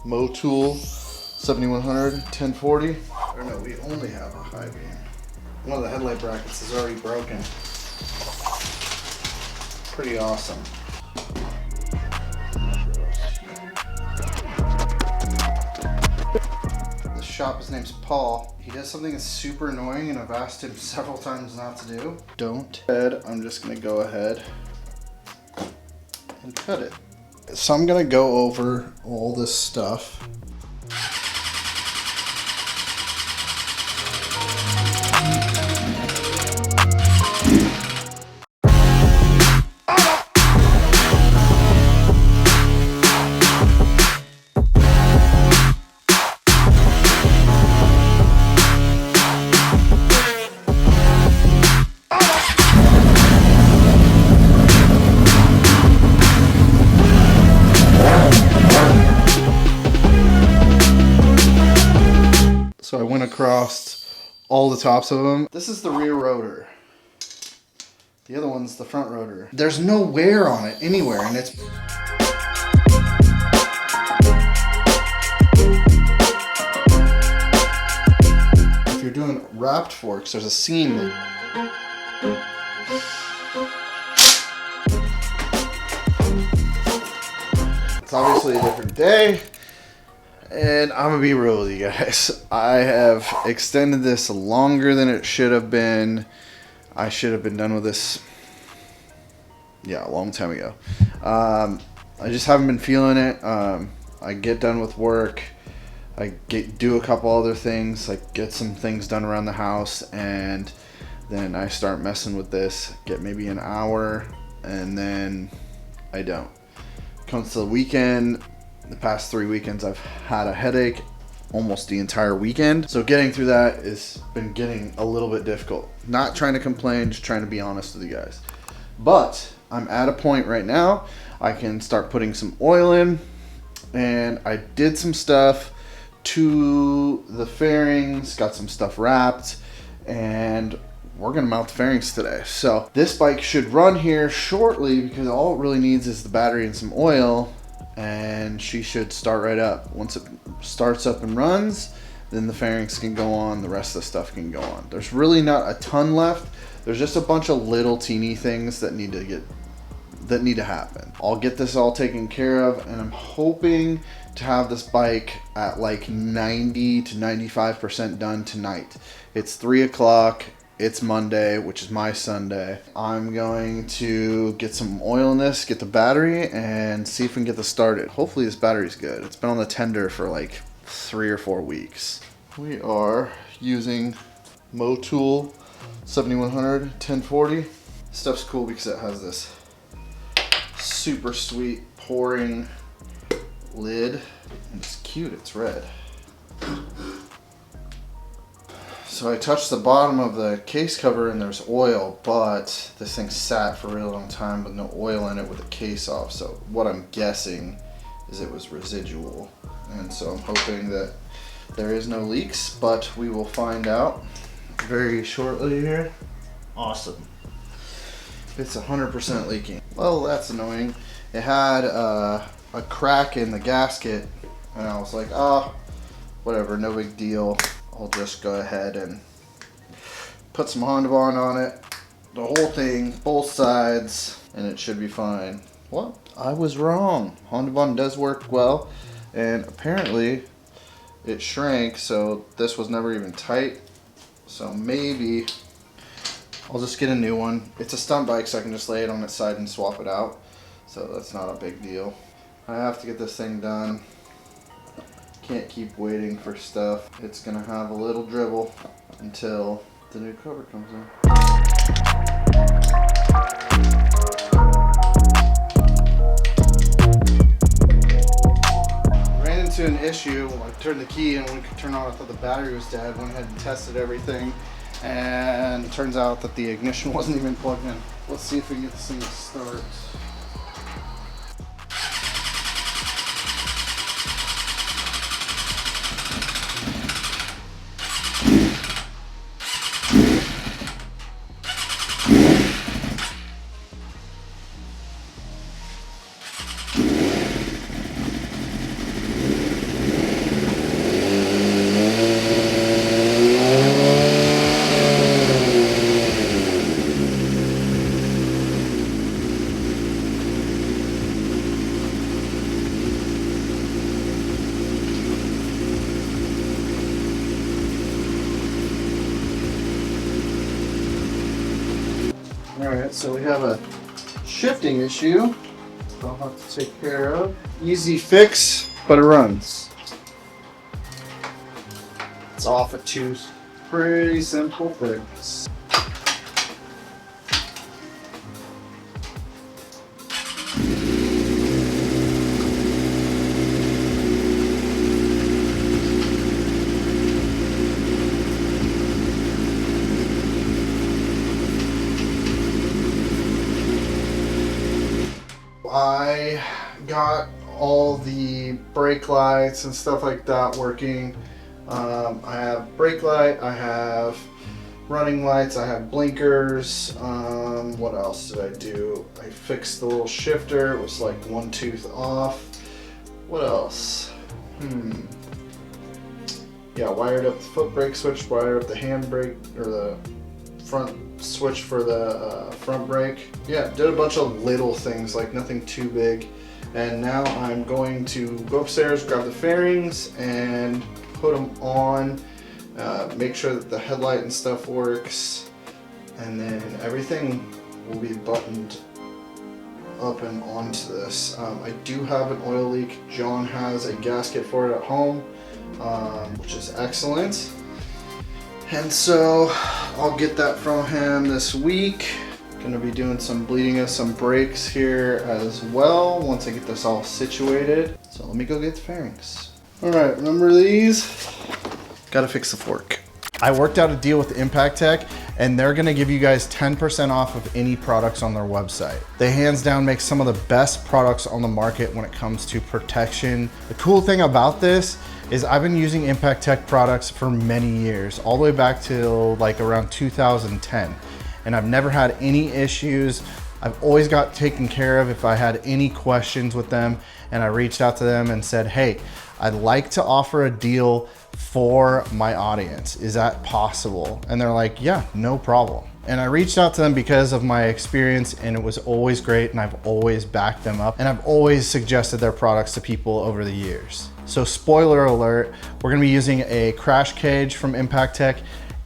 MOTO-VATION 1040. Or no, we only have a high beam. One of the headlight brackets is already broken. Pretty awesome. This shop, his name's Paul. He does something that's super annoying and I've asked him several times not to do. Don't. I'm just gonna go ahead and cut it. So I'm gonna go over all this stuff. So I went across all the tops of them. This is the rear rotor. The other one's the front rotor. There's no wear on it anywhere, and it's... If you're doing wrapped forks, there's a seam that... It's obviously a different day. And I'm gonna be real with you guys. I have extended this longer than it should have been. I should have been done with this, yeah, a long time ago. I just haven't been feeling it. I get done with work. I do a couple other things, like get some things done around the house, and then I start messing with this. Get maybe an hour, and then I don't. Comes to the weekend. The past 3 weekends I've had a headache almost the entire weekend. So getting through that has been getting a little bit difficult. Not trying to complain, just trying to be honest with you guys. But I'm at a point right now I can start putting some oil in, and I did some stuff to the fairings, got some stuff wrapped, and we're gonna mount the fairings today. So this bike should run here shortly because all it really needs is the battery and some oil, and she should start right up. Once it starts up and runs, then the fairings can go on, the rest of the stuff can go on. There's really not a ton left. There's just a bunch of little teeny things that need to happen. I'll get this all taken care of, and I'm hoping to have this bike at like 90 to 95% done tonight. It's 3 o'clock. It's Monday, which is my Sunday. I'm going to get some oil in this, get the battery, and see if we can get this started. Hopefully this battery's good. It's been on the tender for like 3 or 4 weeks. We are using MOTO-VATION 1040. Stuff's cool because it has this super sweet pouring lid. And it's cute, it's red. So I touched the bottom of the case cover and there's oil, but this thing sat for a really long time with no oil in it with the case off. So what I'm guessing is it was residual. And so I'm hoping that there is no leaks, but we will find out very shortly here. Awesome. It's 100% leaking. Well, that's annoying. It had a crack in the gasket, and I was like, oh, whatever, no big deal. I'll just go ahead and put some HondaBond on it, the whole thing, both sides, and it should be fine. Well, I was wrong. HondaBond does work well, and apparently it shrank, so this was never even tight. So maybe I'll just get a new one. It's a stunt bike, so I can just lay it on its side and swap it out. So that's not a big deal. I have to get this thing done. Can't keep waiting for stuff. It's gonna have a little dribble until the new cover comes in. Ran into an issue. I turned the key and when it could turn on, I thought the battery was dead. Went ahead and tested everything, and it turns out that the ignition wasn't even plugged in. Let's see if we can get this thing to start. Alright, so we have a shifting issue I'll have to take care of. Easy fix, but it runs. It's off at 2. Pretty simple fix. I got all the brake lights and stuff like that working. I have brake light, I have running lights, I have blinkers. What else did I do? I fixed the little shifter, it was like 1 tooth off. What else? Yeah, wired up the foot brake switch, wired up the hand brake, or the front switch for the front brake. Yeah, did a bunch of little things, like nothing too big. And now I'm going to go upstairs, grab the fairings, and put them on, make sure that the headlight and stuff works, and then everything will be buttoned up and onto this. I do have an oil leak. John has a gasket for it at home, which is excellent. And so I'll get that from him this week. Gonna be doing some bleeding of some brakes here as well once I get this all situated. So let me go get the fairings. All right, remember these? Gotta fix the fork. I worked out a deal with Impaktech, and they're gonna give you guys 10% off of any products on their website. They hands down make some of the best products on the market when it comes to protection. The cool thing about this is I've been using Impaktech products for many years, all the way back to like around 2010. And I've never had any issues. I've always got taken care of if I had any questions with them, and I reached out to them and said, hey, I'd like to offer a deal for my audience. Is that possible? And they're like, yeah, no problem. And I reached out to them because of my experience, and it was always great, and I've always backed them up, and I've always suggested their products to people over the years. So spoiler alert, we're gonna be using a crash cage from Impaktech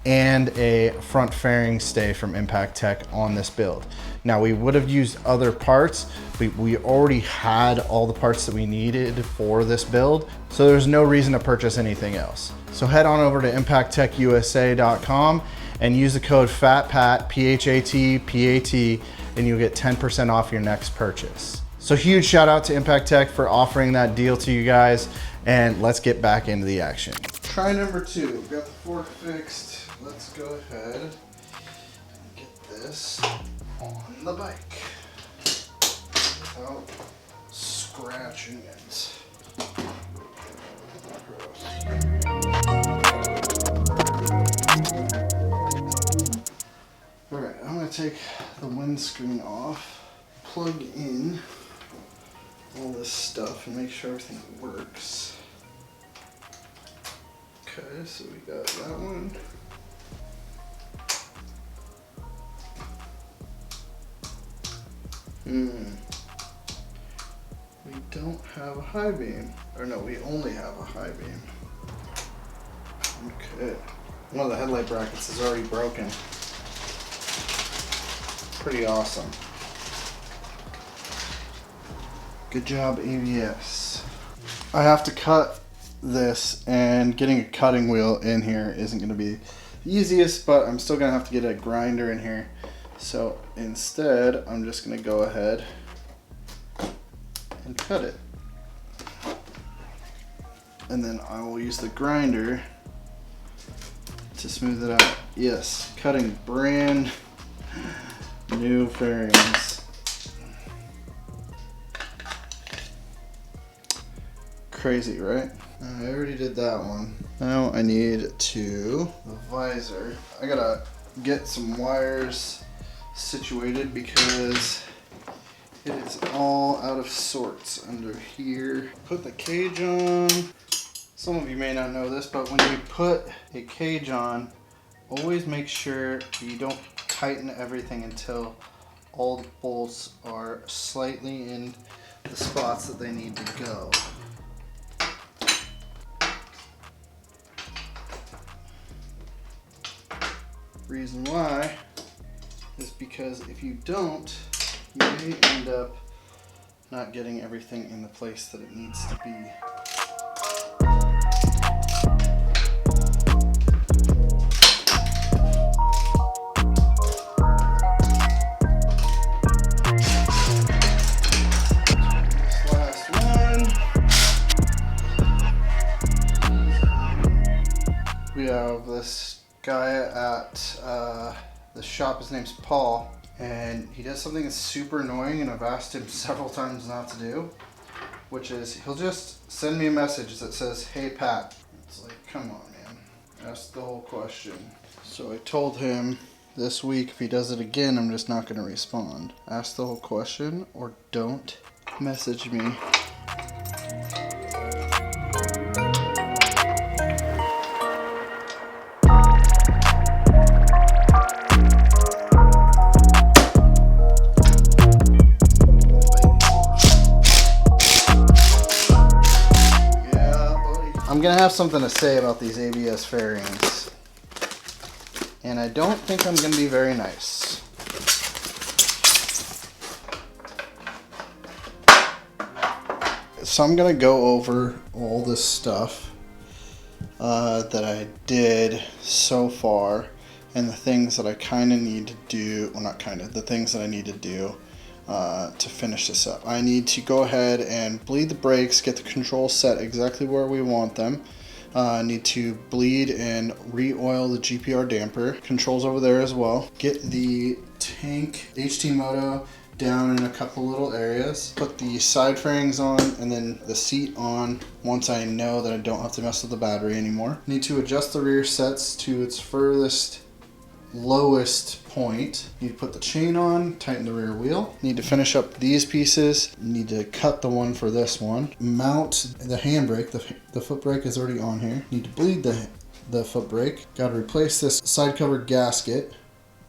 and a front fairing stay from Impaktech on this build. Now, we would have used other parts. We already had all the parts that we needed for this build, so there's no reason to purchase anything else. So head on over to impacttechusa.com and use the code FATPAT, P-H-A-T-P-A-T, and you'll get 10% off your next purchase. So huge shout out to Impaktech for offering that deal to you guys, and let's get back into the action. Try number 2, got the fork fixed. Let's go ahead and get this on the bike without scratching it. Alright, I'm going to take the windscreen off, plug in all this stuff, and make sure everything works. Okay, so we got that one. We don't have a high beam. Or no, we only have a high beam. Okay. One of the headlight brackets is already broken. Pretty awesome. Good job, ABS. I have to cut this, and getting a cutting wheel in here isn't going to be the easiest, but I'm still going to have to get a grinder in here. So instead, I'm just going to go ahead and cut it. And then I will use the grinder to smooth it out. Yes, cutting brand new fairings. Crazy, right? I already did that one. Now I need the visor. I gotta get some wires situated because it is all out of sorts under here. Put the cage on. Some of you may not know this, but when you put a cage on, always make sure you don't tighten everything until all the bolts are slightly in the spots that they need to go. Reason why is because if you don't, you may end up not getting everything in the place that it needs to be. We have this guy at the shop, his name's Paul, and he does something that's super annoying and I've asked him several times not to do, which is he'll just send me a message that says, "Hey Pat." It's like, come on man, ask the whole question. So I told him this week if he does it again, I'm just not going to respond. Ask the whole question or don't message me. I'm gonna have something to say about these ABS fairings, and I don't think I'm gonna be very nice. So I'm gonna go over all this stuff that I did so far and the things that I kind of need to do, well not kind of, the things that I need to do to finish this up. I need to go ahead and bleed the brakes, get the controls set exactly where we want them. I need to bleed and re-oil the GPR damper. Controls over there as well. Get the tank HT Moto down in a couple little areas. Put the side fairings on and then the seat on once I know that I don't have to mess with the battery anymore. Need to adjust the rear sets to its furthest lowest point. Need to put the chain on, tighten the rear wheel. Need to finish up these pieces. Need to cut the one for this one. Mount the handbrake. The foot brake is already on here. Need to bleed the foot brake. Got to replace this side cover gasket.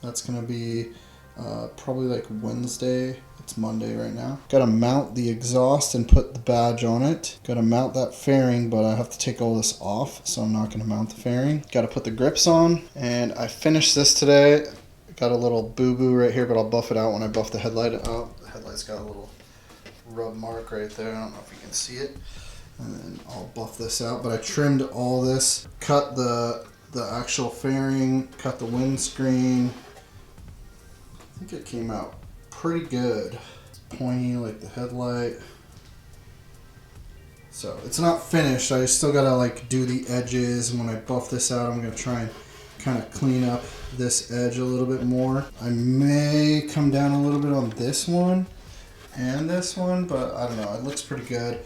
That's gonna be probably like Wednesday. It's Monday right now. Got to mount the exhaust and put the badge on it. Got to mount that fairing, but I have to take all this off, so I'm not going to mount the fairing. Got to put the grips on, and I finished this today. Got a little boo-boo right here, but I'll buff it out when I buff the headlight out. The headlight's got a little rub mark right there. I don't know if you can see it. And then I'll buff this out, but I trimmed all this. Cut the actual fairing, cut the windscreen. I think it came out pretty good. It's pointy like the headlight. So it's not finished. I still gotta like do the edges. And when I buff this out, I'm gonna try and kind of clean up this edge a little bit more. I may come down a little bit on this one and this one, but I don't know. It looks pretty good.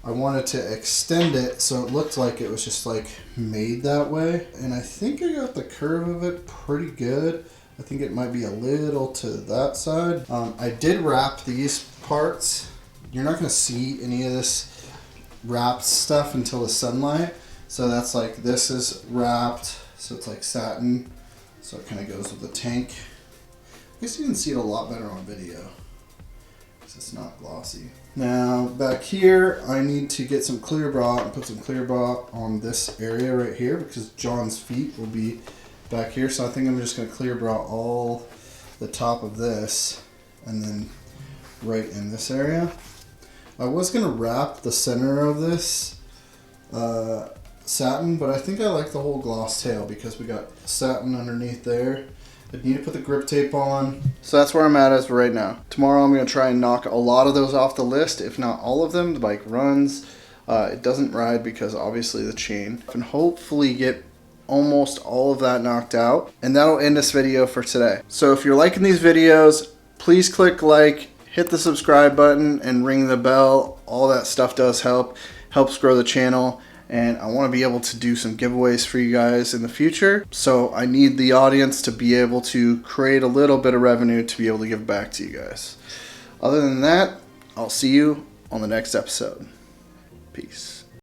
I wanted to extend it so it looked like it was just like made that way. And I think I got the curve of it pretty good. I think it might be a little to that side. I did wrap these parts. You're not gonna see any of this wrapped stuff until the sunlight. So that's like, this is wrapped, so it's like satin. So it kind of goes with the tank. I guess you can see it a lot better on video because it's not glossy. Now back here, I need to get some clear bra and put some clear bra on this area right here because John's feet will be back here. So I think I'm just going to clear bra all the top of this and then right in this area. I was going to wrap the center of this satin, but I think I like the whole gloss tail because we got satin underneath there. I need to put the grip tape on. So that's where I'm at as of right now. Tomorrow I'm going to try and knock a lot of those off the list, if not all of them. The bike runs. It doesn't ride because obviously the chain. And hopefully get almost all of that knocked out, and that'll end this video for today. So if you're liking these videos, please click like, hit the subscribe button, and ring the bell. All that stuff does helps grow the channel, and I want to be able to do some giveaways for you guys in the future. So I need the audience to be able to create a little bit of revenue to be able to give back to you guys. Other than that, I'll see you on the next episode. Peace.